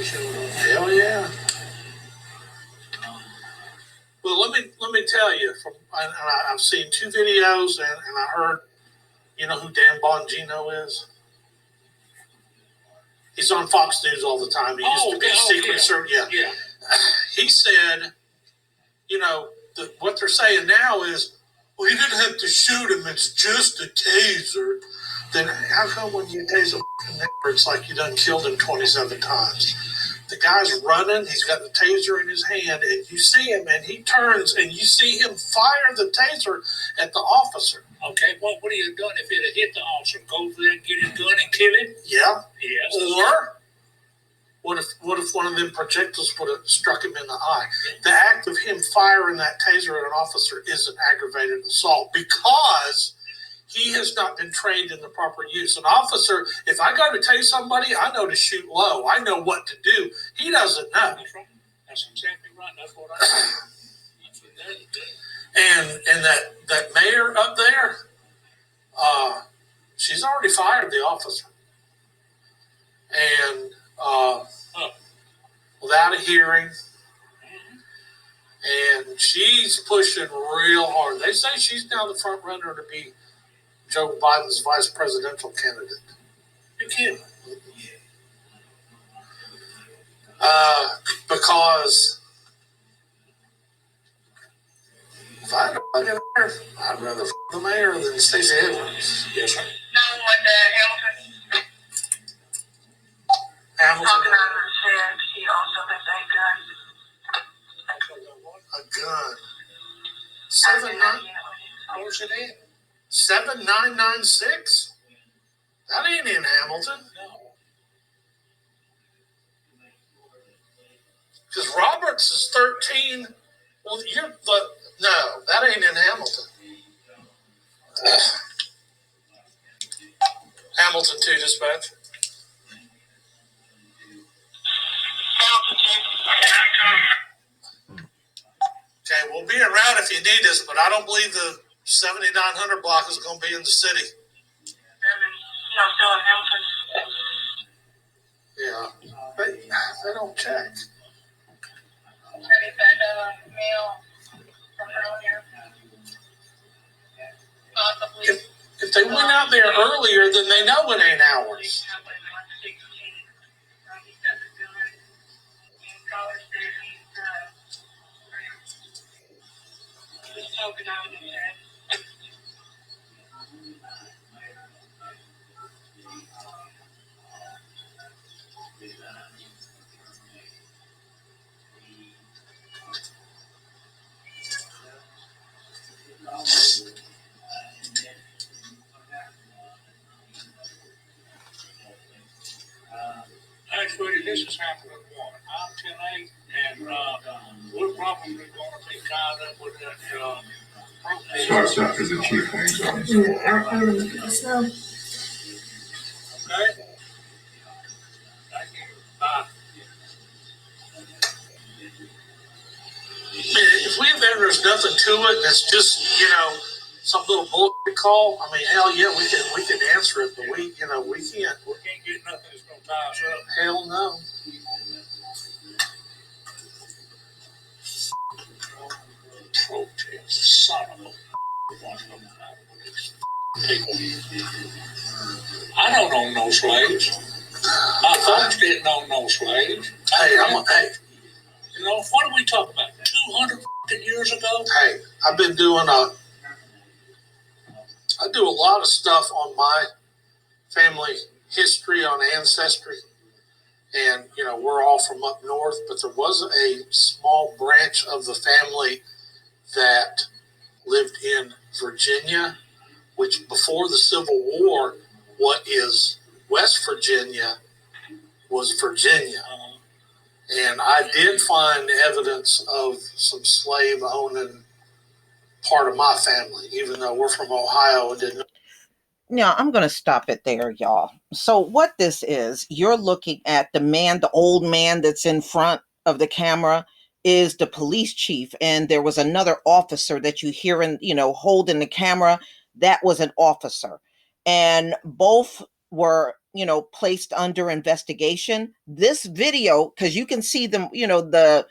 Hell yeah. Well, let me tell you, I've seen 2 videos, and I heard, you know who Dan Bongino is? He's on Fox News all the time. He used to be Secret Service. Yeah. He said, you know, what they're saying now is, well, you didn't have to shoot him. It's just a taser. Then how come when you tase a nigger, it's like you done killed him 27 times? The guy's running. He's got the taser in his hand, and you see him, and he turns, and you see him fire the taser at the officer. Okay, what would he have done if it had hit the officer? Go over there and get his gun and kill him? Yeah. Yes. Or what if one of them projectiles would have struck him in the eye? The act of him firing that taser at an officer is an aggravated assault because he has not been trained in the proper use. An officer, if I go to tase somebody, I know to shoot low. I know what to do. He doesn't know. That's right. That's exactly right. That's what I do. That's what they're doing. And that mayor up there, she's already fired the officer. And without a hearing. And she's pushing real hard. They say she's now the front runner to be Joe Biden's vice presidential candidate. You're kidding. Because if I had to get there, I'd rather the mayor than Stacey Abrams. Yes, sir. Hamilton. Talking out of the shed, she also has a gun. A gun. 7996? That ain't in Hamilton. No. Because Roberts is 13. Well, no, that ain't in Hamilton. Hamilton 2, dispatch. Okay, we'll be around if you need us, but I don't believe the 7900 block is going to be in the city. Yeah, they don't check. If they went out there earlier, then they know it ain't ours. Actually, this is happening one. I'm 10-8, and we're probably going to be tied up with that. Starts after the chief hangs on. I remember this now. Okay. Thank you. If we have there's nothing to it, and it's just, some little bullshit call, I mean, hell yeah, we can answer it, but we can't. We can't get nothing that's going to tie us up. Hell no. Protest, son of a people. I don't own no slaves. My folks didn't own no slaves. Hey, what did we talk about? 200 years ago? Hey, I do a lot of stuff on my family history, on Ancestry. And, we're all from up north, but there was a small branch of the family that lived in Virginia, which before the Civil War, what is West Virginia was Virginia. And I did find evidence of some slave owning part of my family, even though we're from Ohio and didn't. Now, I'm going to stop it there, y'all. So what this is, you're looking at the old man that's in front of the camera is the police chief. And there was another officer that you hear holding the camera. That was an officer. And both were placed under investigation. This video, because you can see them, the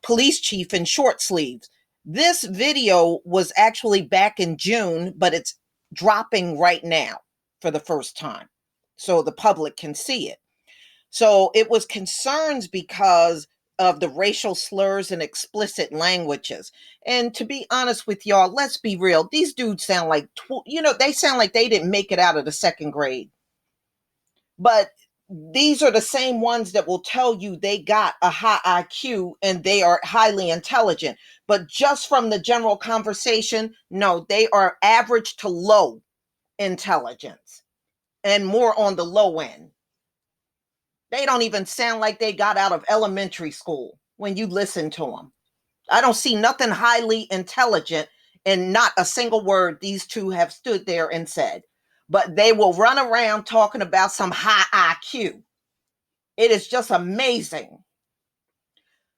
police chief in short sleeves. This video was actually back in June, but it's dropping right now for the first time so the public can see it. So it was concerns because of the racial slurs and explicit languages. And to be honest with y'all, let's be real. These dudes sound like, they sound like they didn't make it out of the second grade. But these are the same ones that will tell you they got a high IQ and they are highly intelligent. But just from the general conversation, no, they are average to low intelligence and more on the low end. They don't even sound like they got out of elementary school when you listen to them. I don't see nothing highly intelligent and not a single word these two have stood there and said. But they will run around talking about some high IQ. It is just amazing.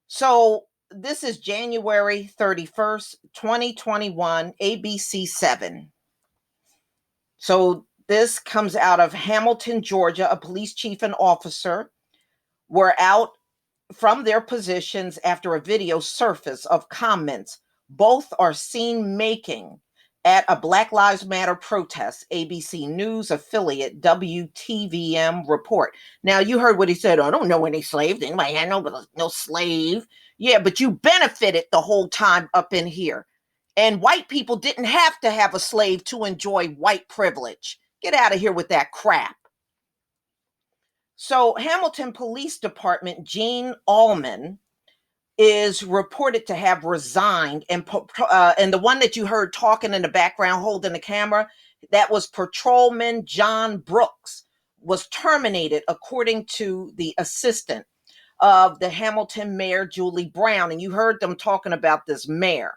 So this is January 31st, 2021, ABC 7. So this comes out of Hamilton, Georgia. A police chief and officer were out from their positions after a video surfaced of comments both are seen making at a Black Lives Matter protest, ABC News affiliate WTVM report. Now, you heard what he said. I don't know any slave. Anybody had no slave. Yeah, but you benefited the whole time up in here. And white people didn't have to have a slave to enjoy white privilege. Get out of here with that crap. So Hamilton Police Department, Gene Allman, is reported to have resigned, and the one that you heard talking in the background holding the camera, that was Patrolman John Brooks, was terminated according to the assistant of the Hamilton Mayor, Julie Brown. And you heard them talking about this mayor.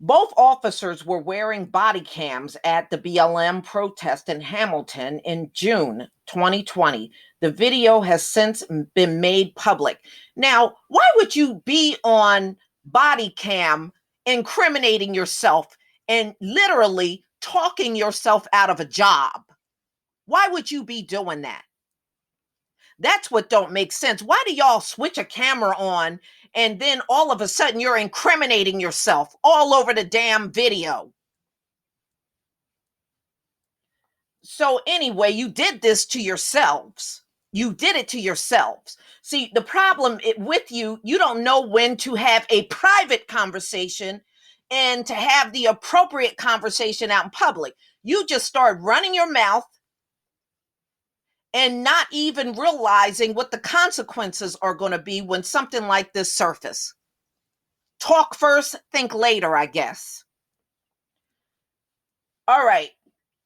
Both officers were wearing body cams at the BLM protest in Hamilton in June 2020. The video has since been made public. Now, why would you be on body cam incriminating yourself and literally talking yourself out of a job? Why would you be doing that? That's what don't make sense. Why do y'all switch a camera on and then all of a sudden you're incriminating yourself all over the damn video? So anyway, you did this to yourselves. You did it to yourselves. See, the problem with you, you don't know when to have a private conversation and to have the appropriate conversation out in public. You just start running your mouth and not even realizing what the consequences are going to be when something like this surfaces. Talk first, think later, I guess. All right.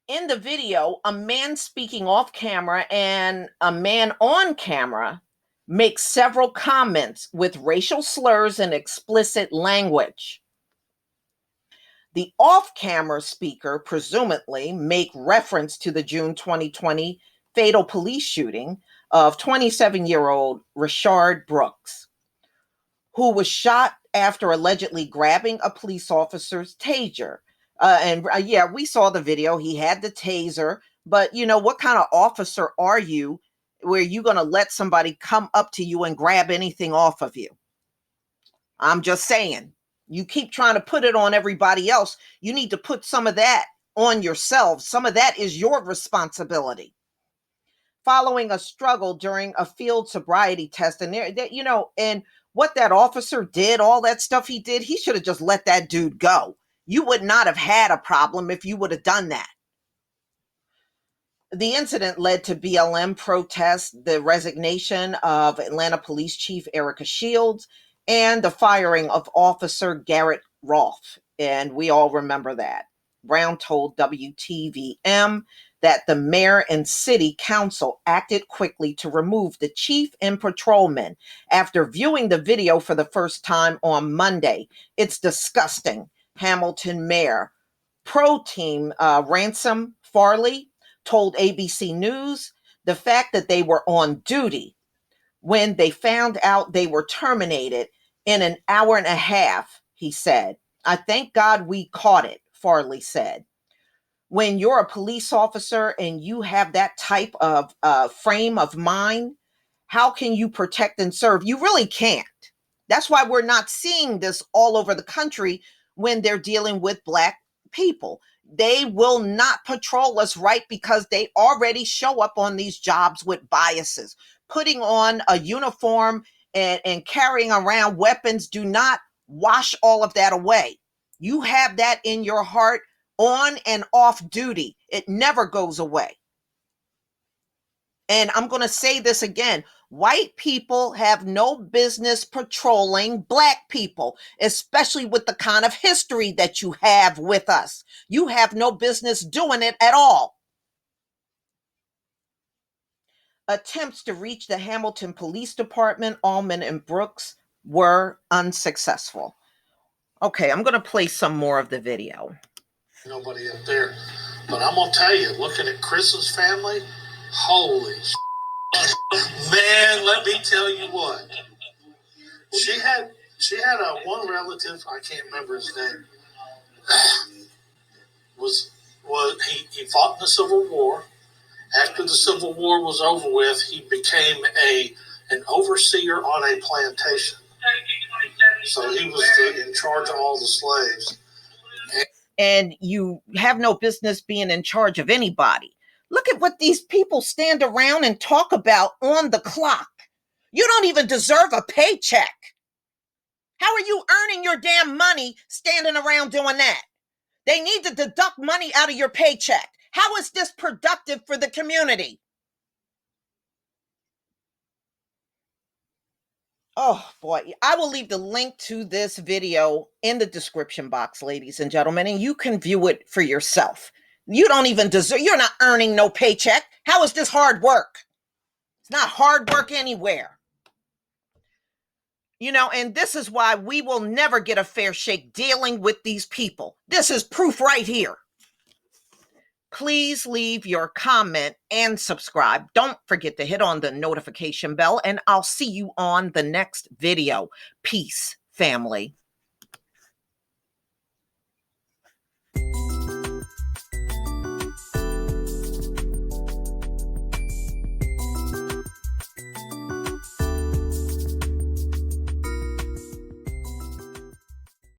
In the video, a man speaking off camera and a man on camera makes several comments with racial slurs and explicit language. The off-camera speaker presumably make reference to the June 2020 fatal police shooting of 27-year-old Rayshard Brooks, who was shot after allegedly grabbing a police officer's taser. Yeah, we saw the video. He had the taser, but what kind of officer are you where you're going to let somebody come up to you and grab anything off of you? I'm just saying, you keep trying to put it on everybody else. You need to put some of that on yourselves. Some of that is your responsibility. Following a struggle during a field sobriety test, and and what that officer did, all that stuff he did, he should have just let that dude go. You would not have had a problem if you would have done that. The incident led to BLM protests, the resignation of Atlanta Police Chief Erica Shields, and the firing of Officer Garrett Roth. And we all remember that. Brown told WTVM that the mayor and city council acted quickly to remove the chief and patrolman after viewing the video for the first time on Monday. It's disgusting. Hamilton Mayor Pro Team Ransom Farley told ABC News the fact that they were on duty when they found out they were terminated in an hour and a half, he said. I thank God we caught it, Farley said. when you're a police officer and you have that type of frame of mind, how can you protect and serve? You really can't. That's why we're not seeing this all over the country when they're dealing with Black people. They will not patrol us right because they already show up on these jobs with biases. Putting on a uniform and carrying around weapons do not wash all of that away. You have that in your heart on and off duty. It never goes away. And I'm going to say this again. White people have no business patrolling Black people, especially with the kind of history that you have with us. You have no business doing it at all. Attempts to reach the Hamilton Police Department, Allman and Brooks, were unsuccessful. Okay, I'm going to play some more of the video. Nobody up there. But I'm going to tell you, looking at Chris's family, holy man, let me tell you what. She had a one relative, I can't remember his name, was he fought in the Civil War. After the Civil War was over with, he became an overseer on a plantation. So he was in charge of all the slaves. And you have no business being in charge of anybody. Look at what these people stand around and talk about on the clock. You don't even deserve a paycheck. How are you earning your damn money standing around doing that? They need to deduct money out of your paycheck. How is this productive for the community? Oh boy, I will leave the link to this video in the description box, ladies and gentlemen, and you can view it for yourself. You don't even deserve, you're not earning no paycheck. How is this hard work? It's not hard work anywhere. You know, and this is why we will never get a fair shake dealing with these people. This is proof right here. Please leave your comment and subscribe. Don't forget to hit on the notification bell, and I'll see you on the next video. Peace, family.